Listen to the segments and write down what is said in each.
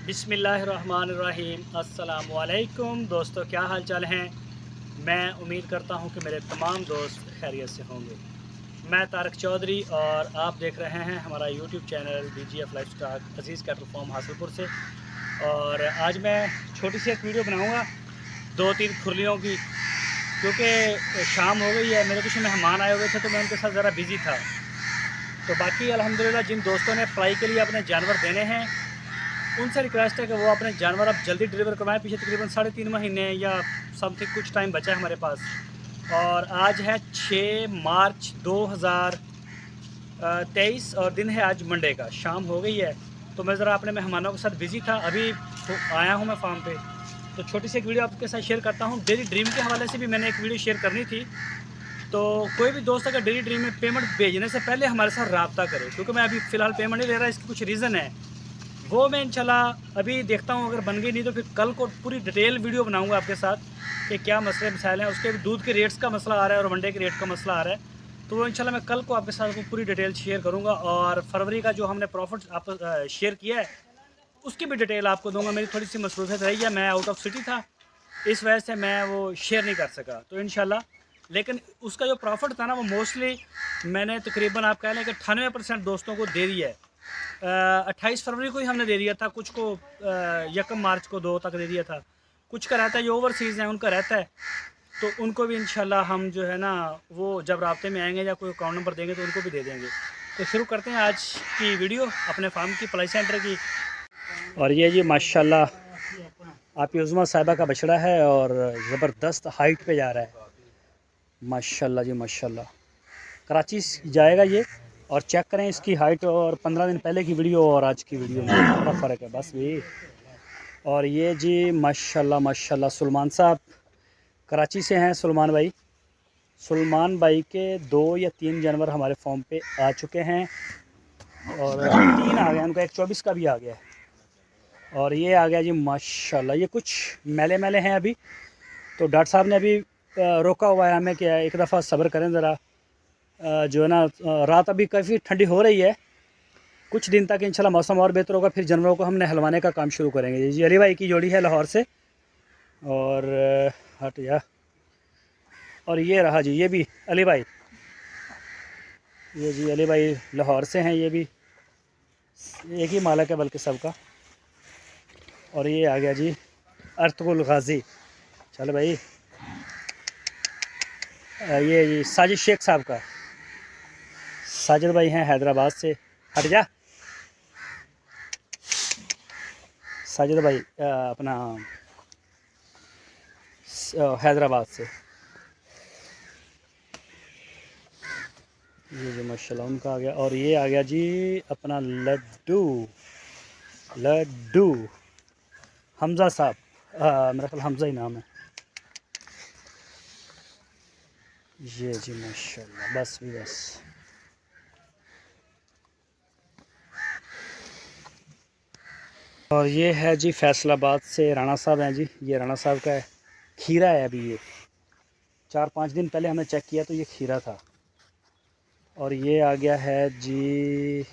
बिस्मिल्लाहिर्रहमानिर्रहीम। अस्सलामुअलैकुम दोस्तों, क्या हाल चाल हैं। मैं उम्मीद करता हूं कि मेरे तमाम दोस्त खैरियत से होंगे। मैं तारक चौधरी और आप देख रहे हैं हमारा यूट्यूब चैनल BGF लाइफस्टाइल अजीज़ कैटल फार्म हासिलपुर से। और आज मैं छोटी सी एक वीडियो बनाऊंगा 2-3 खुरलियों की, क्योंकि शाम हो गई है। मेरे कुछ मेहमान आए हुए थे तो मैं उनके साथ ज़रा बिज़ी था। तो बाकी अल्हम्दुलिल्लाह जिन दोस्तों ने फ्लाई के लिए अपने जानवर देने हैं उनसे रिक्वेस्ट है कि वो अपने जानवर अब जल्दी डिलीवर करवाएं। पीछे तकरीबन 3.5 महीने या समथिंग कुछ टाइम बचा है हमारे पास। और आज है 6 मार्च 2023 और दिन है आज मंडे का। शाम हो गई है तो मैं ज़रा अपने मेहमानों के साथ बिज़ी था। अभी तो आया हूँ मैं फार्म पे, तो छोटी सी एक वीडियो आपके साथ शेयर करता हूँ। डेली ड्रीम के हवाले से भी मैंने एक वीडियो शेयर करनी थी। तो कोई भी दोस्त अगर डेली ड्रीम में पेमेंट भेजने से पहले हमारे साथ रब्ता करे, क्योंकि मैं अभी फ़िलहाल पेमेंट नहीं ले रहा। इसकी कुछ रीज़न है, वो मैं इंशाल्लाह अभी देखता हूँ। अगर बन गई नहीं तो फिर कल को पूरी डिटेल वीडियो बनाऊंगा आपके साथ कि क्या मसले मसाइल हैं। उसके दूध के रेट्स का मसला आ रहा है और वनडे के रेट का मसला आ रहा है, तो वो इंशाल्लाह मैं कल को आपके साथ वो पूरी डिटेल शेयर करूँगा। और फरवरी का जो हमने प्रॉफिट आप शेयर किया है उसकी भी डिटेल आपको दूंगा। मेरी थोड़ी सी मसरूफियत रही है, मैं आउट ऑफ सिटी था, इस वजह से मैं वो शेयर नहीं कर सका। तो इंशाल्लाह, लेकिन उसका जो प्रॉफिट था ना वो मोस्टली मैंने तकरीबन आप कह लें कि 98% दोस्तों को दे दिया है। 28 फरवरी को ही हमने दे दिया था, कुछ को 1 मार्च को 2 तक दे दिया था। कुछ का रहता है जो ओवरसीज़ हैं उनका रहता है, तो उनको भी इंशाल्लाह हम जो है ना वो जब राब्ते में आएंगे या कोई अकाउंट नंबर देंगे तो उनको भी दे देंगे। तो शुरू करते हैं आज की वीडियो अपने फार्म की, प्लाई सेंटर की। और ये जी माशाल्लाह आप उज़मा साहिबा का बछड़ा है और ज़बरदस्त हाइट पे जा रहा है। माशाल्लाह जी माशाल्लाह, कराची जाएगा ये। और चेक करें इसकी हाइट और 15 दिन पहले की वीडियो और आज की वीडियो में बड़ा फ़र्क है बस भी। और ये जी माशाल्लाह माशाल्लाह सुलेमान साहब कराची से हैं। सुलेमान भाई के 2 या 3 जानवर हमारे फार्म पे आ चुके हैं और 3 आ गए, उनका एक 24 का भी आ गया है। और ये आ गया जी माशाल्लाह। ये कुछ मैले मैले हैं अभी, तो डॉक्टर साहब ने अभी रोका हुआ है हमें कि एक दफ़ा सब्र करें ज़रा। जो है ना रात अभी काफ़ी ठंडी हो रही है, कुछ दिन तक इंशाल्लाह मौसम और बेहतर होगा, फिर जानवरों को हम नहलवाने का काम शुरू करेंगे। जी अली भाई की जोड़ी है लाहौर से। और हट या, और ये रहा जी, ये भी अली भाई, ये जी अली भाई लाहौर से हैं। ये भी एक ही मालक है बल्कि सबका। और ये आ गया जी अर्तुगरुल गाजी। चलो भाई, ये जी साजिद शेख साहब का। साजिद भाई हैं हैदराबाद से। हट जा साजिद भाई, अपना हैदराबाद से। ये जी माशाल्लाह उनका आ गया। और ये आ गया जी अपना लड्डू लड्डू हमज़ा साहब, मेरा ख्याल हमज़ा ही नाम है। ये जी माशाल्लाह बस भी बस। और ये है जी फैसलाबाद से राणा साहब हैं जी। ये राणा साहब का है, खीरा है अभी। ये 4-5 दिन पहले हमने चेक किया तो ये खीरा था। और ये आ गया है जी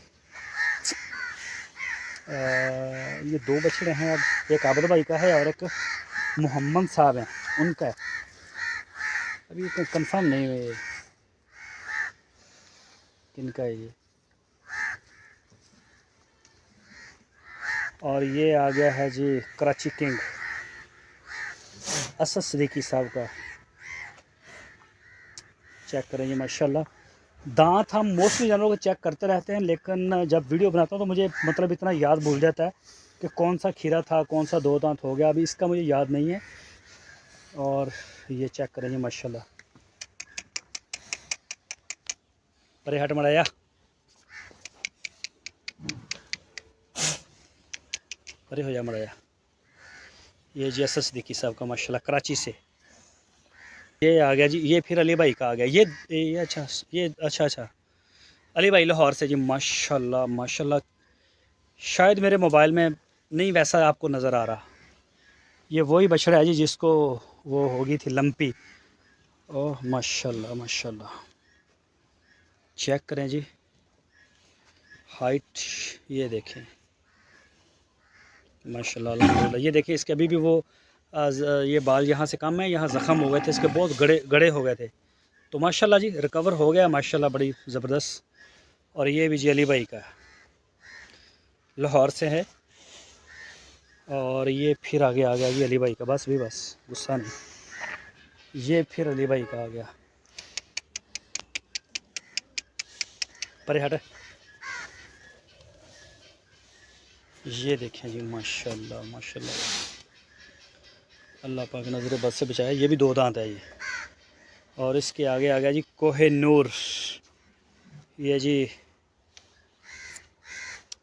ये 2 बछड़े हैं अब, एक आबद भाई का है और एक मोहम्मद साहब हैं उनका है। अभी तो कंफर्म नहीं हुए किनका है ये। और ये आ गया है जी कराची किंग असद सिद्दीकी साहब का। चेक करें जी माशाल्लाह। दांत हम मोस्टली जानवरों को चेक करते रहते हैं, लेकिन जब वीडियो बनाता हूँ तो मुझे मतलब इतना याद भूल जाता है कि कौन सा खीरा था, कौन सा 2 दांत हो गया, अभी इसका मुझे याद नहीं है। और ये चेक करें जी माशाल्लाह। अरे हट मड़ाया, अरे हो जा मड़ाया। ये जी असद सिद्दीकी साहब का माशाल्लाह कराची से। ये आ गया जी, ये फिर अली भाई का आ गया। ये अच्छा, ये अच्छा अली भाई लाहौर से जी माशाल्लाह माशाल्लाह। शायद मेरे मोबाइल में नहीं वैसा आपको नज़र आ रहा। ये वही बछड़ा है जी जिसको वो होगी थी लंपी। ओह माशाल्लाह माशाल्लाह। चेक करें जी हाइट, ये देखें माशाल्लाह अल्हम्दुलिल्लाह। ये देखिए इसके अभी भी वो ये बाल यहाँ से कम है, यहाँ ज़ख़म हो गए थे, इसके बहुत गड़े गड़े हो गए थे। तो माशाल्लाह जी रिकवर हो गया माशाल्लाह, बड़ी ज़बरदस्त। और ये भी जी अली भाई का लाहौर से है। और ये फिर आगे आ गया जी अली भाई का, बस भी बस गुस्सा नहीं। ये फिर अली भाई का आ गया, परे हट। ये देखें जी माशाल्लाह माशाल्लाह, अल्लाह पाक नज़र बद से बचाया। ये भी 2 दांत है ये। और इसके आगे आ गया जी कोहिनूर, ये जी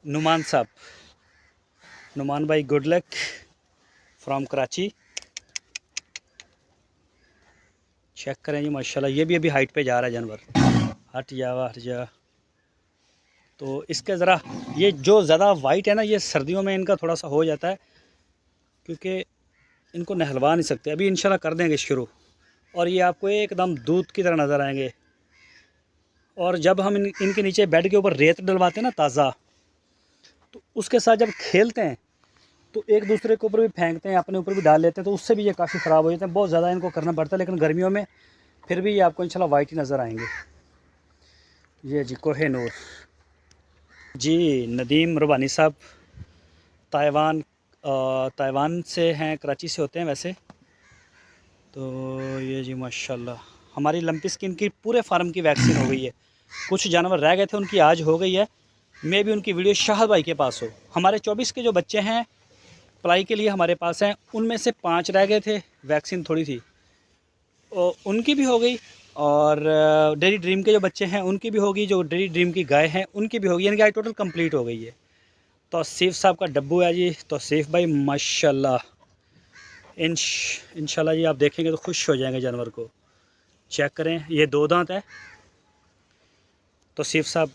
नुमान साहब, नुमान भाई good luck from Karachi. Check करें जी माशाल्लाह, ये भी अभी हाइट पे जा रहा है जानवर। हट जा। तो इसके ज़रा ये जो ज़्यादा वाइट है ना, ये सर्दियों में इनका थोड़ा सा हो जाता है, क्योंकि इनको नहलवा नहीं सकते। अभी इंशाल्लाह कर देंगे शुरू। और ये आपको एकदम दूध की तरह नज़र आएंगे। और जब हम इनके नीचे बेड के ऊपर रेत डलवाते हैं ना ताज़ा, तो उसके साथ जब खेलते हैं तो एक दूसरे के ऊपर भी फेंकते हैं, अपने ऊपर भी डाल लेते हैं, तो उससे भी ये काफ़ी ख़राब हो जाते हैं। बहुत ज़्यादा इनको करना पड़ता है, लेकिन गर्मियों में फिर भी ये आपको इंशाल्लाह वाइट ही नज़र आएंगे। ये जी कोहिनूर जी, नदीम रबानी साहब ताइवान से हैं, कराची से होते हैं वैसे। तो ये जी माशाल्लाह हमारी लंपी स्किन की पूरे फार्म की वैक्सीन हो गई है। कुछ जानवर रह गए थे, उनकी आज हो गई है। मैं भी उनकी वीडियो शाहद भाई के पास हो। हमारे 24 के जो बच्चे हैं पलाई के लिए हमारे पास हैं, उनमें से 5 रह गए थे, वैक्सीन थोड़ी थी, और उनकी भी हो गई। और डेरी ड्रीम के जो बच्चे हैं उनकी भी होगी, जो डेरी ड्रीम की गाय हैं उनकी भी होगी, यानी कि आज टोटल कंप्लीट हो गई है। तो तौसीफ़ साहब का डब्बू है जी, तौसीफ़ भाई माशाल्लाह। इंशाल्लाह जी आप देखेंगे तो खुश हो जाएंगे जानवर को। चेक करें, ये 2 दांत है। तौसीफ़ साहब,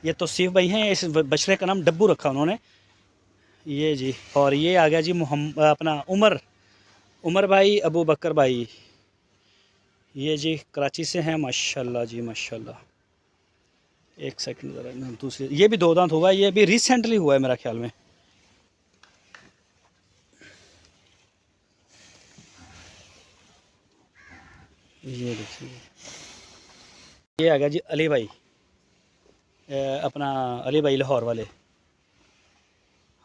ये तौसीफ़ भाई हैं, इस बछड़े का नाम डब्बू रखा उन्होंने। ये जी, और ये आ गया जी अपना उमर भाई, अबू बकर भाई, ये जी कराची से हैं माशाल्लाह जी माशाल्लाह। एक सेकंड ज़रा, दूसरे ये भी 2 दांत हुआ है, ये भी रिसेंटली हुआ है मेरा ख्याल में। ये देखिए, ये आ गया जी अली भाई, अपना अली भाई लाहौर वाले।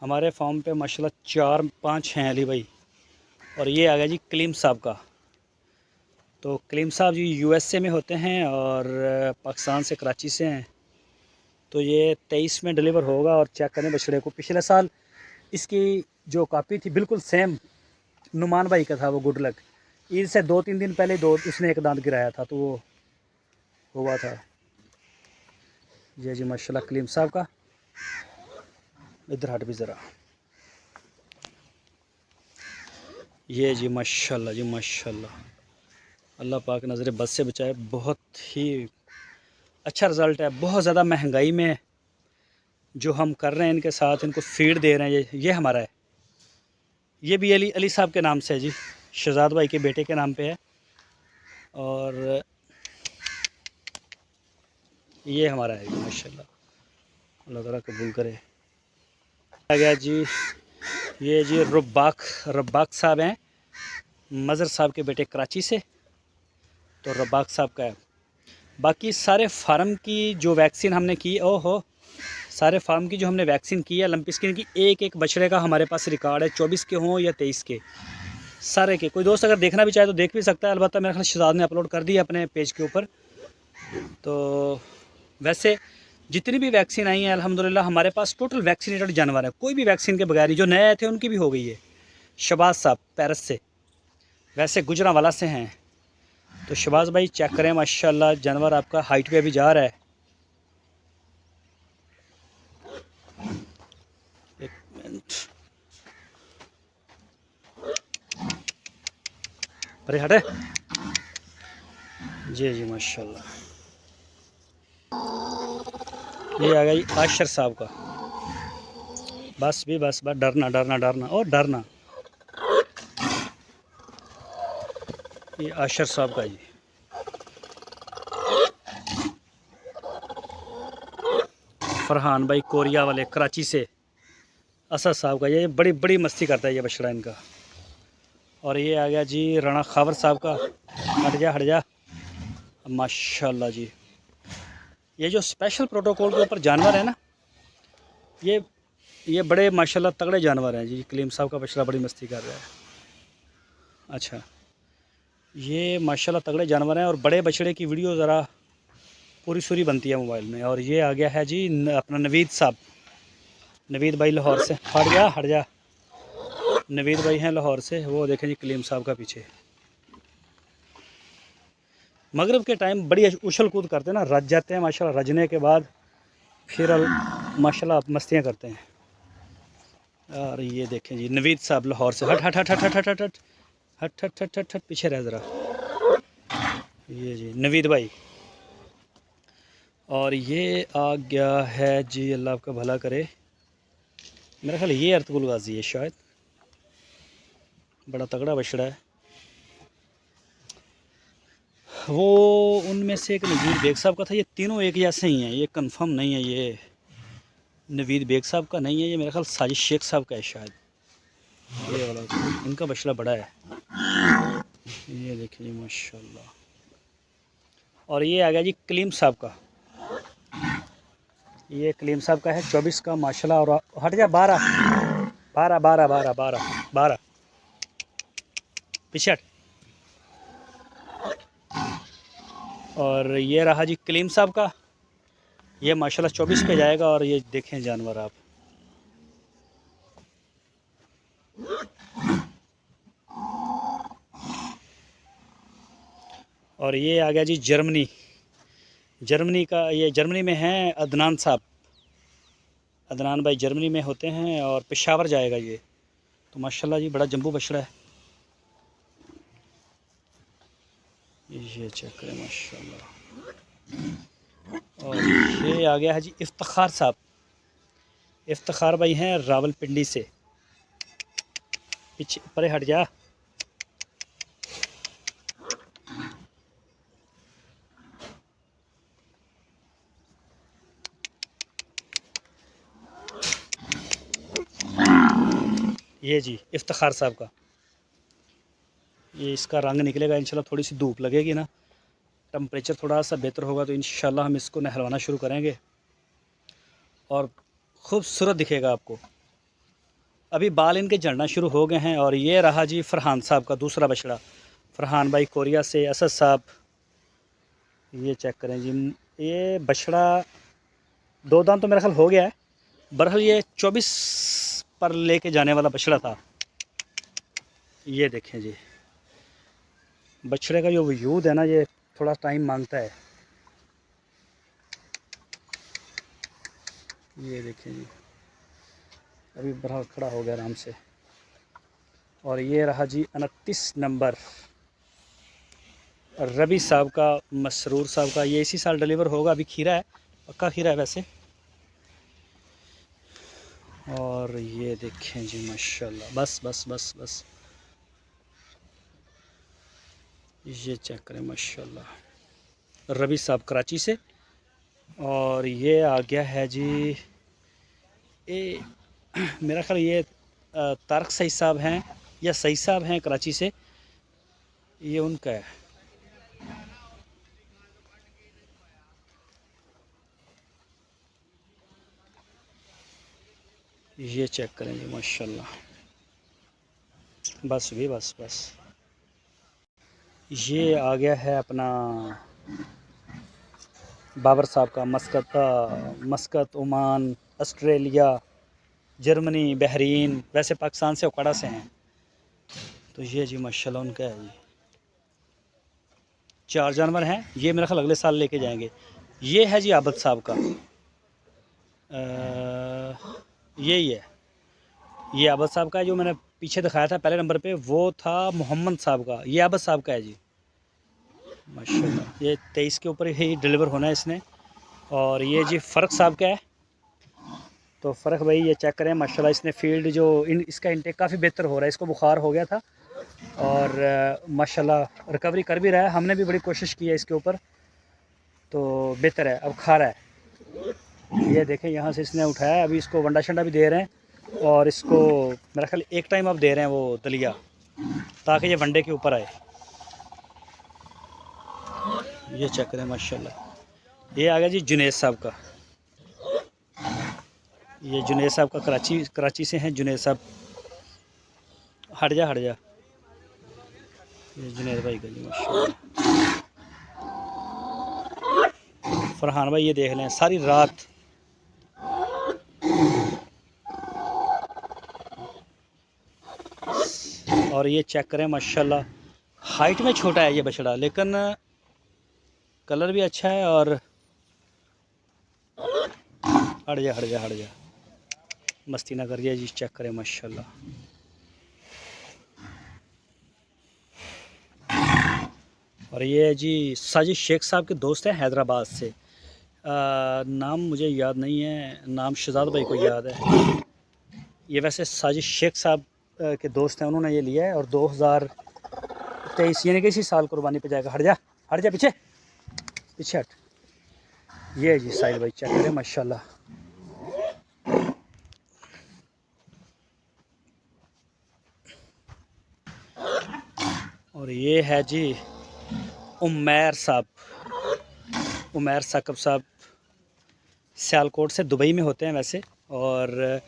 हमारे फार्म पे माशाल्लाह 4-5 हैं अली भाई। और ये आ गया जी कलीम साहब का। तो कलीम साहब जी यूएसए में होते हैं और पाकिस्तान से, कराची से हैं। तो ये 23 में डिलीवर होगा। और चेक करें बछड़े को, पिछले साल इसकी जो कॉपी थी बिल्कुल सेम नुमान भाई का था, वो गुड लक। ईद से 2-3 दिन पहले उसने एक दांत गिराया था, तो वो हुआ था। ये जी माशाल्लाह कलीम साहब का। इधर हट भी ज़रा। ये जी माशाल्लाह जी माशाल्लाह, अल्लाह पाक नज़र बद से बचाए। बहुत ही अच्छा रिज़ल्ट है। बहुत ज़्यादा महंगाई में जो हम कर रहे हैं इनके साथ, इनको फीड दे रहे हैं, ये हमारा है। ये भी अली साहब के नाम से है जी, शहजाद भाई के बेटे के नाम पे है। और ये हमारा है जी माशाल्लाह, अल्लाह ताला कबूल करे। आ गया जी, ये जी रब्बाक साहब हैं, मज़र साहब के बेटे कराची से। तो रब्बाक साहब का है। बाकी सारे फार्म की जो वैक्सीन हमने की, ओहो, सारे फार्म की जो हमने वैक्सीन की है लंपी स्किन की, एक बछड़े का हमारे पास रिकॉर्ड है, 24 के हों या 23 के, सारे के। कोई दोस्त अगर देखना भी चाहे तो देख भी सकता है। अलबत्ता मेरे ख्याल शहजाद ने अपलोड कर दी है अपने पेज के ऊपर। तो वैसे जितनी भी वैक्सीन आई हैं अल्हम्दुलिल्लाह हमारे पास टोटल वैक्सीनेटेड जानवर है, कोई भी वैक्सीन के बगैर। जो नए आए थे उनकी भी हो गई है। शबाज साहब पेरिस से, वैसे गुजरांवाला से हैं। तो शबाज भाई चेक करें माशाल्लाह, जानवर आपका हाइट पे अभी जा रहा है। एक मिनट, अरे हटे। जी माशाल्लाह। ये आ गया जी आशर साहब का। बस भी बस डरना और डरना। ये आशर साहब का जी। फरहान भाई कोरिया वाले, कराची से। असद साहब का। ये बड़ी बड़ी मस्ती करता है ये बछड़ा इनका। और ये आ गया जी राणा खावर साहब का। हट जा हट जा, माशाल्लाह जी। ये जो स्पेशल प्रोटोकॉल के ऊपर जानवर है ना, ये बड़े माशाल्लाह तगड़े जानवर हैं जी। कलीम साहब का बछड़ा बड़ी मस्ती कर रहा है। अच्छा, ये माशाल्लाह तगड़े जानवर हैं और बड़े बछड़े की वीडियो ज़रा पूरी सूरी बनती है मोबाइल में। और ये आ गया है जी अपना नवीद साहब, नवीद भाई लाहौर से। हट जा हट जा, नवीद भाई हैं लाहौर से। वो देखें जी कलीम साहब का पीछे। मगरिब के टाइम बड़ी उछल कूद करते हैं ना, रज जाते हैं माशाल्लाह। रजने के बाद फिर माशाल्लाह मस्तियाँ करते हैं। और ये देखें जी नवीद साहब लाहौर से। हट हट हट हट हट हट हट हट हट हट हट हट हट, पीछे रह ज़रा। ये जी नवीद भाई। और ये आ गया है जी, अल्लाह आपका भला करे, मेरा ख्याल ये अर्तुगरुल गाजी है शायद। बड़ा तगड़ा बछड़ा है वो। उनमें से एक नवीद बेग साहब का था। ये तीनों एक जैसे ही हैं, ये कंफर्म नहीं है। ये नवीद बेग साहब का नहीं है, ये मेरा ख्याल साजिद शेख साहब का है शायद। ये वाला इनका बछड़ा बड़ा है। ये देखिए माशाल्लाह। और ये आ गया जी कलीम साहब का। ये कलीम साहब का है 24 का माशाल्लाह। और हट जा 12 12 12 12 12 12 पीछे हट। और ये रहा जी कलीम साहब का। ये माशाल्लाह 24 पे जाएगा। और ये देखें जानवर आप। और ये आ गया जी जर्मनी, जर्मनी का। ये जर्मनी में हैं अदनान साहब, अदनान भाई जर्मनी में होते हैं और पेशावर जाएगा ये। तो माशाल्लाह जी बड़ा जंबू बछड़ा है। ये चेक करें माशाल्लाह। और ये आ गया है जी इफ्तिखार साहब। इफ्तिखार भाई हैं रावलपिंडी से। पीछे परे हट जा। ये जी इफ्तिखार साहब का। ये इसका रंग निकलेगा इंशाल्लाह। थोड़ी सी धूप लगेगी ना, टेम्परेचर थोड़ा सा बेहतर होगा तो इंशाल्लाह हम इसको नहलवाना शुरू करेंगे और खूबसूरत दिखेगा आपको। अभी बाल इनके झड़ना शुरू हो गए हैं। और ये रहा जी फरहान साहब का दूसरा बछड़ा। फरहान भाई कोरिया से, असद साहब। ये चेक करें जी, ये बछड़ा 2 दांत तो मेरा ख्याल हो गया है। बहरहाल ये 24 पर लेके जाने वाला बछड़ा था। ये देखें जी बछड़े का जो वजूद है ना, ये थोड़ा टाइम मांगता है। ये देखें जी अभी बहरहाल खड़ा हो गया आराम से। और ये रहा जी 29 नंबर रबी साहब का, मसरूर साहब का। ये इसी साल डिलीवर होगा। अभी खीरा है, पक्का खीरा है वैसे। और ये देखें जी माशाल्लाह। बस बस बस बस, ये चेक करें माशाल्लाह। रबी साहब कराची से। और ये आ गया है जी ये मेरा ख्याल ये तारक सईद साहब हैं या सईद साहब हैं कराची से। ये उनका है। ये चेक करेंगे माशाल्लाह। बस भी बस बस। ये आ गया है अपना बाबर साहब का। मस्कत, ओमान, ऑस्ट्रेलिया, जर्मनी, बहरीन, वैसे पाकिस्तान से ओकाड़ा से हैं। तो ये जी माशाल्लाह उनका है जी। 4 जानवर हैं। ये मेरा ख्याल अगले साल लेके जाएंगे। ये है जी आबद साहब का। यही है, ये आबद साहब का है। जो मैंने पीछे दिखाया था पहले नंबर पे वो था मोहम्मद साहब का। ये आबद साहब का है जी माशाल्लाह। ये 23 के ऊपर ही डिलीवर होना है इसने। और ये जी फ़र्क साहब का है। तो फ़र्क भाई ये चेक करें माशाल्लाह। इसने फील्ड जो इसका इंटेक काफ़ी बेहतर हो रहा है। इसको बुखार हो गया था और माशाल्लाह रिकवरी कर भी रहा है। हमने भी बड़ी कोशिश की है इसके ऊपर, तो बेहतर है, अब खा रहा है। ये देखें यहाँ से इसने उठाया। अभी इसको वंडा शंडा भी दे रहे हैं और इसको मेरा ख्याल एक टाइम आप दे रहे हैं वो दलिया, ताकि ये वनडे के ऊपर आए। ये चेक करें माशाल्लाह। ये आ गया जी जुनेद साहब का। ये जुनेद साहब का कराची से हैं जुनेद साहब। हट जा हट जा। ये जुनेद भाई का जी माशाल्लाह। फरहान भाई ये देख लें सारी रात। और ये चेक करें माशाल्लाह, हाइट में छोटा है ये बछड़ा, लेकिन कलर भी अच्छा है। और हट जा हट जा हट जा, मस्ती ना करिए जी। चेक करें माशाल्लाह। और ये जी साजिद शेख साहब के दोस्त हैं हैदराबाद से। नाम मुझे याद नहीं है, नाम शहजाद भाई को याद है। ये वैसे साजिद शेख साहब के दोस्त हैं, उन्होंने ये लिया है। और 2023 यानी कि इसी साल कुर्बानी पे जाएगा। हट जा पीछे पीछे हट। ये जी साहिल भाई चेक करें माशाल्लाह। और ये है जी उमैर साहब, उमैर साकब साहब सियालकोट से, दुबई में होते हैं वैसे। और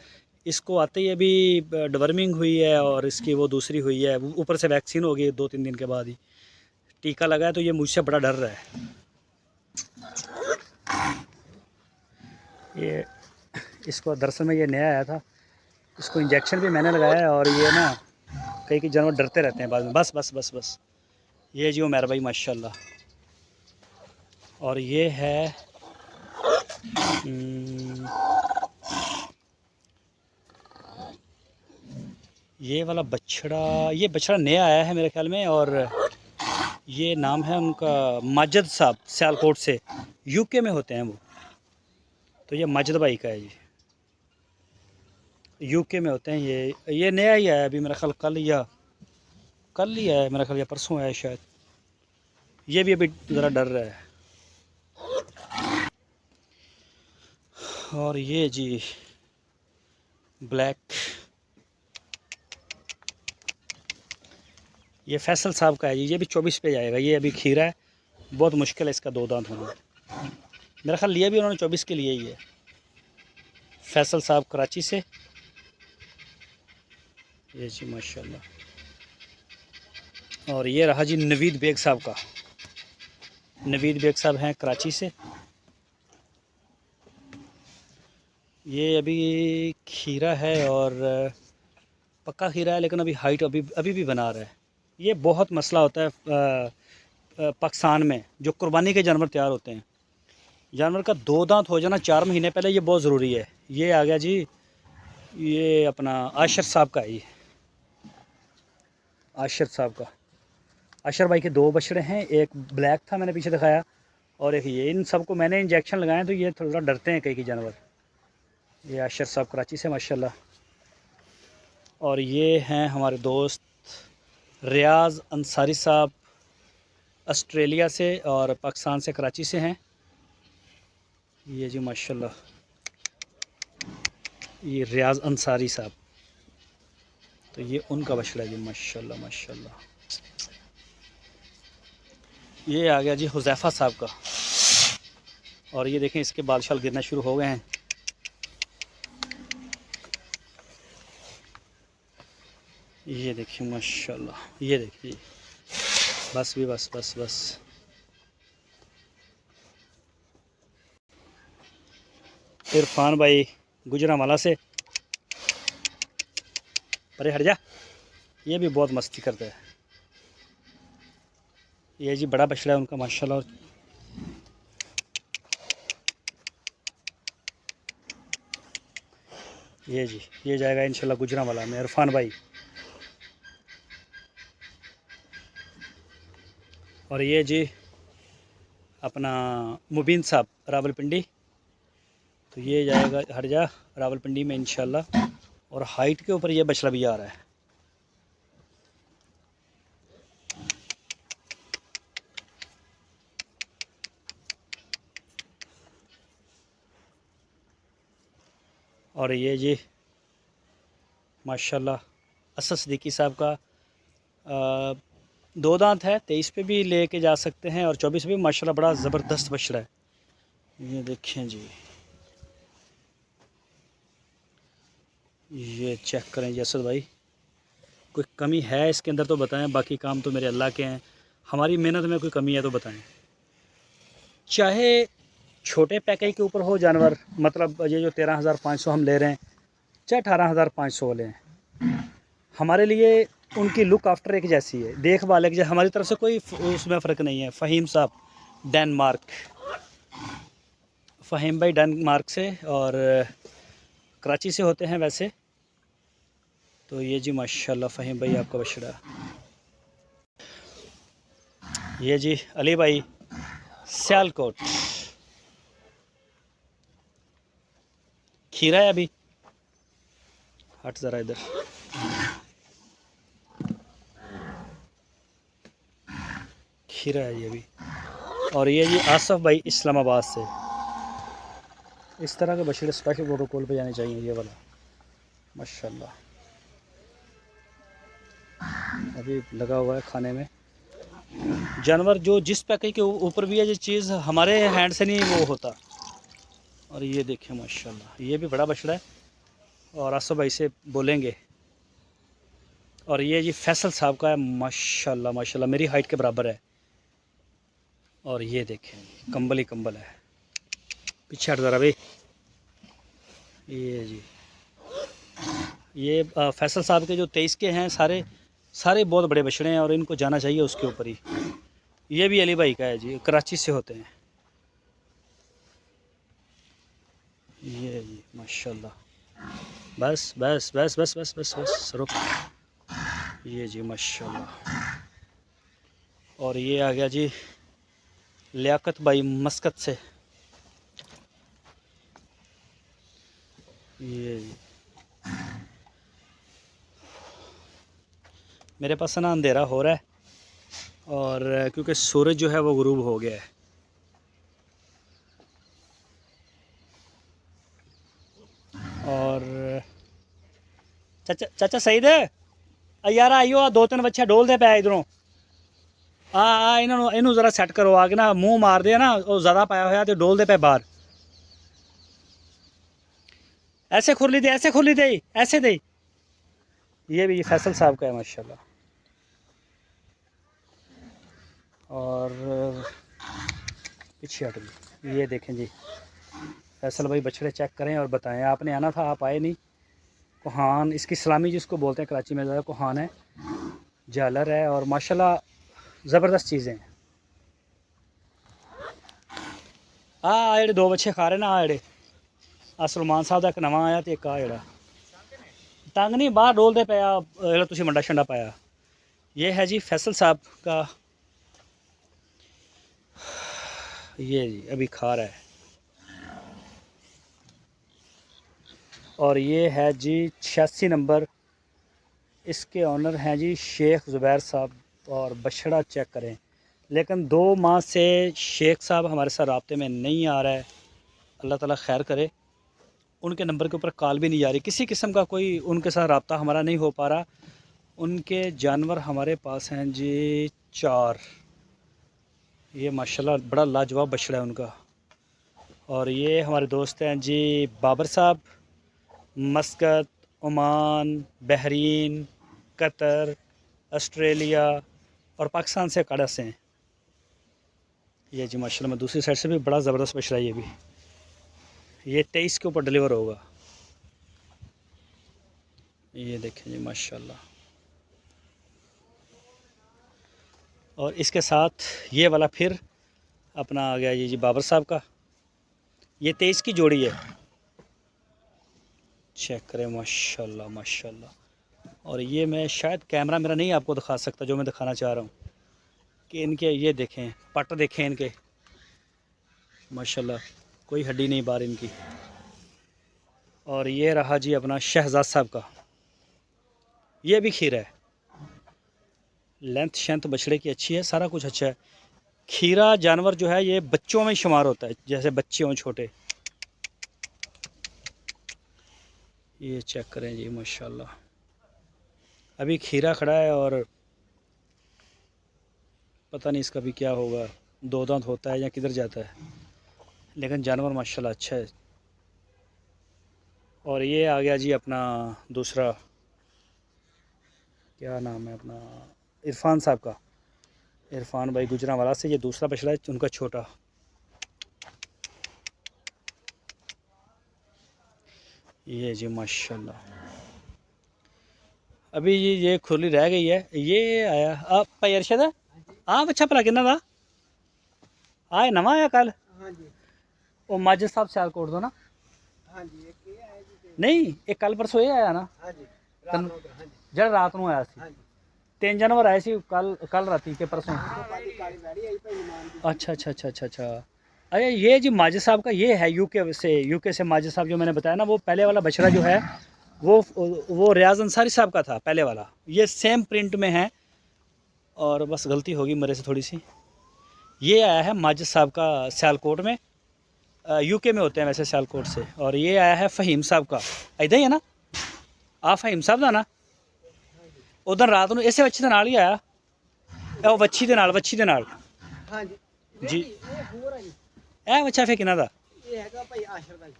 इसको आते ही अभी डवर्मिंग हुई है और इसकी वो दूसरी हुई है, ऊपर से वैक्सीन हो गई 2-3 दिन के बाद ही टीका लगा है। तो ये मुझसे बड़ा डर रहा है। ये इसको दरअसल में ये नया आया था, इसको इंजेक्शन भी मैंने लगाया है। और ये ना कई जानवर डरते रहते हैं बाद में। बस बस बस बस। ये जी उमैर भाई माशाल्लाह। और ये है ये वाला बछड़ा, ये बछड़ा नया आया है मेरे ख्याल में। और ये नाम है उनका माजिद साहब, सियालकोट से, यूके में होते हैं वो। तो ये माजिद भाई का है जी, यूके में होते हैं। ये नया ही आया अभी मेरा ख्याल, कल ही आया मेरा ख्याल, या परसों आया शायद। ये भी अभी ज़रा डर रहा है। और ये जी ब्लैक, ये फैसल साहब का है जी। ये भी 24 पे जाएगा। ये अभी खीरा है, बहुत मुश्किल है इसका 2 दांत होना। मेरा ख्याल लिया भी उन्होंने 24 के लिए ही है। फैसल साहब कराची से। ये जी माशाल्लाह। और ये रहा जी नवीद बेग साहब का। नवीद बेग साहब हैं कराची से। ये अभी खीरा है और पक्का खीरा है, लेकिन अभी हाइट अभी भी बना रहा है। ये बहुत मसला होता है पाकिस्तान में, जो कुर्बानी के जानवर तैयार होते हैं, जानवर का 2 दांत हो जाना 4 महीने पहले, ये बहुत ज़रूरी है। ये आ गया जी, ये अपना आशर साहब का है। ये आशर साहब का, आशर भाई के 2 बछड़े हैं, एक ब्लैक था मैंने पीछे दिखाया, और एक ये। इन सबको मैंने इंजेक्शन लगाए, तो ये थोड़ा डरते हैं कई जानवर। ये आशर साहब कराची से माशाल्लाह। और ये हैं हमारे दोस्त रियाज अंसारी साहब, ऑस्ट्रेलिया से और पाकिस्तान से, कराची से हैं। ये जी माशाल्लाह, ये रियाज अंसारी साहब। तो ये उनका बछड़ा है जी माशाल्लाह माशाल्लाह। ये आ गया जी हुज़ैफ़ा साहब का। और ये देखें इसके बाल शाल गिरना शुरू हो गए हैं। ये देखिए माशाल्लाह, ये देखिए, बस भी बस बस बस। इरफान भाई गुजरांवाला से, अरे हट जा। ये भी बहुत मस्ती करता है। ये जी बड़ा बछड़ा है उनका माशाल्लाह। ये जी ये जाएगा इंशाल्लाह गुजरांवाला में, इरफान भाई। और ये जी अपना मुबीन साहब रावलपिंडी। तो ये जाएगा, हट जा, रावलपिंडी में इंशाल्लाह। और हाइट के ऊपर ये बछड़ा भी आ रहा है। और ये जी माशाल्लाह असद सिद्दीकी साहब का 2 दांत है, 23 पे भी लेके जा सकते हैं और 24 पे भी माशाल्लाह बड़ा ज़बरदस्त बछड़ा है। ये देखें जी, ये चेक करें जी असद भाई, कोई कमी है इसके अंदर तो बताएं, बाकी काम तो मेरे अल्लाह के हैं। हमारी मेहनत में कोई कमी है तो बताएं। चाहे छोटे पैकेज के ऊपर हो जानवर, मतलब ये जो 13,500 हम ले रहे हैं, चाहे 18,500 वाले हैं, हमारे लिए उनकी लुक आफ्टर एक जैसी है, देखभाल एक जैसी, हमारी तरफ से कोई उसमें फ़र्क नहीं है। फ़हीम साहब डेनमार्क, फ़हीम भाई डेनमार्क से और कराची से होते हैं वैसे तो। ये जी माशाल्लाह फ़हीम भाई आपका बछड़ा। ये जी अली भाई सियालकोट, खीरा है अभी, हट ज़रा इधर, खीरा है ये भी। और ये जी आसफ़ भाई इस्लामाबाद से। इस तरह के बछड़े स्पेशल प्रोटोकॉल पे जाने चाहिए। ये वाला माशाल्लाह अभी लगा हुआ है खाने में। जानवर जो जिस पैकेज के ऊपर भी है, ये चीज़ हमारे हैंड से नहीं वो होता। और ये देखें माशाल्लाह, ये भी बड़ा बछड़ा है और आसफ़ भाई से बोलेंगे। और ये जी फैसल साहब का है, माशाल्लाह माशाल्लाह मेरी हाइट के बराबर है। और ये देखें कंबल ही कंबल है, पीछे हट ज़रा भाई। ये जी ये फैसल साहब के जो 23 के हैं, सारे बहुत बड़े बछड़े हैं और इनको जाना चाहिए उसके ऊपर ही। ये भी अली भाई का है जी, कराची से होते हैं। ये जी माशाल्लाह, बस बस बस बस बस बस बस रुक। ये जी माशाल्लाह। और ये आ गया जी लियाकत भाई मस्कत से। ये जी मेरे पास ना अंधेरा हो रहा है और क्योंकि सूरज जो है वो गुरूब हो गया है। और चाचा सही दे यार, आइयो 2-3 बच्चे डोल दे पे इधरों आ इन्हों जरा सैट करो आके ना, मुंह मार दे ना वो ज़्यादा पाया होया तो डोल दे पे बाहर। ऐसे खुरली दे, ऐसे खुरली दे, ऐसे दे। ये भी फैसल साहब का है माशाल्लाह। और पीछे हट गई। ये देखें जी फैसल भाई बछड़े चेक करें और बताएं। आपने आना था, आप आए नहीं। कोहान इसकी सलामी जिसको बोलते हैं कराची में, ज़्यादा कोहान है, झालर है और माशाल्लाह ज़बरदस्त चीज़ें हैं। जेडे 2 बच्चे खा रहे ना, जेडे सलमान साहब का एक नवा आया तो एक जेड़ा तंग नहीं बाहर डोलते पाया जो तुम मंडा शंडा पाया। ये है जी फैसल साहब का, ये जी अभी खा रहा है। और ये है जी 86 नंबर, इसके ऑनर हैं जी शेख ज़ुबैर साहब। और बछड़ा चेक करें, लेकिन 2 माह से शेख साहब हमारे साथ राब्ते में नहीं आ रहा है। अल्लाह ताला खैर करे। उनके नंबर के ऊपर कॉल भी नहीं जा रही, किसी किस्म का कोई उनके साथ रब्ता हमारा नहीं हो पा रहा। उनके जानवर हमारे पास हैं जी 4। ये माशाल्लाह बड़ा लाजवाब बछड़ा है उनका। और ये हमारे दोस्त हैं जी बाबर साहब, मस्कत, ओमान, बहरीन, कतर, ऑस्ट्रेलिया और पाकिस्तान से काड़ा से हैं। ये जी माशाल्लाह मैं दूसरी साइड से भी बड़ा ज़बरदस्त बछड़ा है। ये भी ये 23 के ऊपर डिलीवर होगा। ये देखें जी माशाल्लाह। और इसके साथ ये वाला फिर अपना आ गया ये जी बाबर साहब का। ये 23 की जोड़ी है, चेक करें माशाल्लाह माशाल्लाह। और ये मैं शायद कैमरा मेरा नहीं आपको दिखा सकता जो मैं दिखाना चाह रहा हूँ कि इनके ये देखें पट देखें इनके, माशाल्लाह कोई हड्डी नहीं बाहर इनकी। और ये रहा जी अपना शहजाद साहब का, ये भी खीरा है। लेंथ शेंथ बछड़े की अच्छी है, सारा कुछ अच्छा है। खीरा जानवर जो है ये बच्चों में शुमार होता है, जैसे बच्चे हों छोटे। ये चेक करें जी माशाल्लाह। अभी खीरा खड़ा है और पता नहीं इसका भी क्या होगा, 2 दांत होता है या किधर जाता है, लेकिन जानवर माशाल्लाह अच्छा है। और ये आ गया जी अपना दूसरा, क्या नाम है अपना, इरफान साहब का, इरफान भाई गुजरांवाला से। ये दूसरा बछड़ा है उनका छोटा। ये जी माशाल्लाह। अभी ये खुली रह गई है। ये आया आप भाई अरशद है आप, अच्छा भला किन्ना दा आए नवा आया कल। हाँ जी। वो माजिद साहब सियालकोट दो ना। हाँ जी, एक ये आया जी। नहीं एक कल परसों ये आया ना। हाँ जी, रात ਨੂੰ। हाँ जी। जड़ रात ਨੂੰ आया सी। हाँ जी। 3 जानवर आए सी कल राती के परसों। काली काली बैठी आई भाई ईमान की। अच्छा अच्छा अच्छा अच्छा अच्छा। अरे ये जी माजिद साहब का ये है यूके से माजिद साहब जो मैंने बताया ना, वो पहले वाला बछड़ा जो है वो रियाज अंसारी साहब का था पहले वाला। ये सेम प्रिंट में है और बस गलती होगी मेरे से थोड़ी सी। ये आया है माजिद साहब का सियालकोट में, यूके में होते हैं वैसे सियालकोट से। और ये आया है फ़हीम साहब का, इधर ही है ना आप फ़हीम साहब का ना। उधर रात ਨੂੰ ਇਸੇ ਵੱਛੀ ਦੇ ਨਾਲ ਹੀ ਆਇਆ, ਉਹ ਵੱਛੀ ਦੇ ਨਾਲ। हाँ जी। जी। ये ਹੋਰ है जी। ਇਹ ਵੱਛਾ ਫੇ ਕਿਹਨਾਂ ਦਾ? ये हैगा भाई आशर दा जी।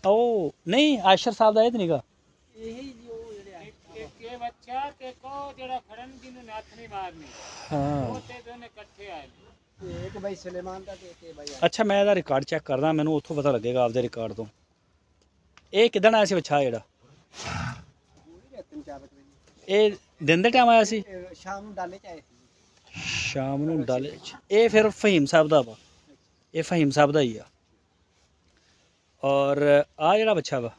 ਉਹ ਨਹੀਂ ਆਸ਼ਰ ਸਾਹਿਬ ਦਾ ਇਹ ਤਾਂ ਨਹੀਂਗਾ। यही जी वो ਜਿਹੜੇ ਆ। एक बच्चा ते को जेड़ा खड़न जिन्हों नाथ नहीं मारनी ਹਾਂ वो ते दोने इकट्ठे आए ये एक भाई सुलेमान दा ते एक भाई ਅੱਛਾ ਮੈਂ ਇਹਦਾ ਰਿਕਾਰਡ ਚੈੱਕ ਕਰਦਾ, ਮੈਨੂੰ ਉੱਥੋਂ ਪਤਾ ਲੱਗੇਗਾ ਆਪਦੇ ਰਿਕਾਰਡ ਤੋਂ। ਇਹ ਕਿਦਣ ਆਇਆ ਸੀ ਵੱਛਾ ਜਿਹੜਾ? पूरी रात 4 बजे। ਇਹ ਦਿਨ ਦੇ ਟਾਈਮ ਆਇਆ ਸੀ? शाम ਨੂੰ डाले च आए थे। ਸ਼ਾਮ ਨੂੰ ਡਾਲੇ 'ਚ। ਇਹ ਫਿਰ ਫ਼ਹੀਮ ਸਾਹਿਬ ਦਾ ਵਾ, ਇਹ ਫ਼ਹੀਮ ਸਾਹਿਬ ਦਾ ਹੀ ਆ। ਔਰ ਆ ਜਿਹੜਾ ਬੱਚਾ ਵਾ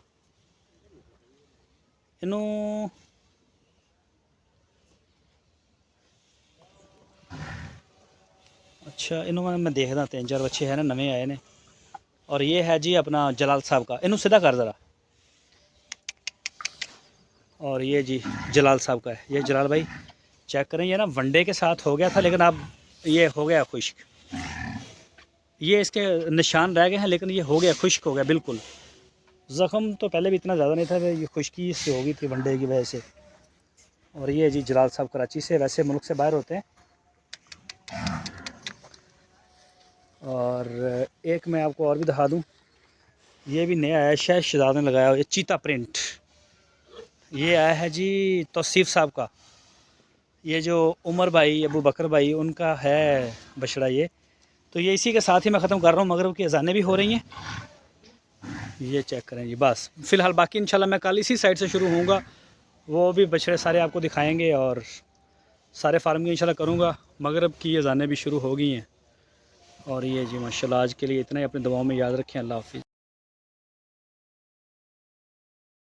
ਇਹਨੂੰ ਅੱਛਾ ਇਹਨੂੰ ਮੈਂ ਦੇਖਦਾ 3-4 ਬੱਚੇ ਹੈ ਨਾ ਨਵੇਂ ਆਏ ਨੇ। और ये है जी अपना जलाल साहब का, इनू सीधा कर ज़रा। और ये जी जलाल साहब का है, ये जलाल भाई चेक करें, ये ना वनडे के साथ हो गया था लेकिन अब ये हो गया खुश्क। ये इसके निशान रह गए हैं लेकिन ये हो गया खुश्क, हो गया बिल्कुल। ज़ख़म तो पहले भी इतना ज़्यादा नहीं था, ये खुश्की से हो गई थी वनडे की वजह से। और ये जी जलाल साहब कराची से, वैसे मुल्क से बाहर होते हैं। और एक मैं आपको और भी दिखा दूं, ये भी नया आया, शायद शहजाद ने लगाया, ये चीता प्रिंट। ये आया है जी तौसीफ़ साहब का, ये जो उमर भाई अबू बकर भाई उनका है बछड़ा ये। तो ये इसी के साथ ही मैं ख़त्म कर रहा हूँ, मगरिब की अज़ानें भी हो रही हैं। ये चेक करें जी, बस फ़िलहाल बाकी इंशाल्लाह मैं कल इसी साइड से शुरू होऊंगा, वो भी बछड़े सारे आपको दिखाएंगे और सारे फार्म की इंशाल्लाह करूँगा। मगरिब की अज़ानें भी शुरू हो गई हैं। और ये जी माशाल्लाह आज के लिए इतना ही, अपनी दुआओं में याद रखें। अल्लाह हाफ़िज़।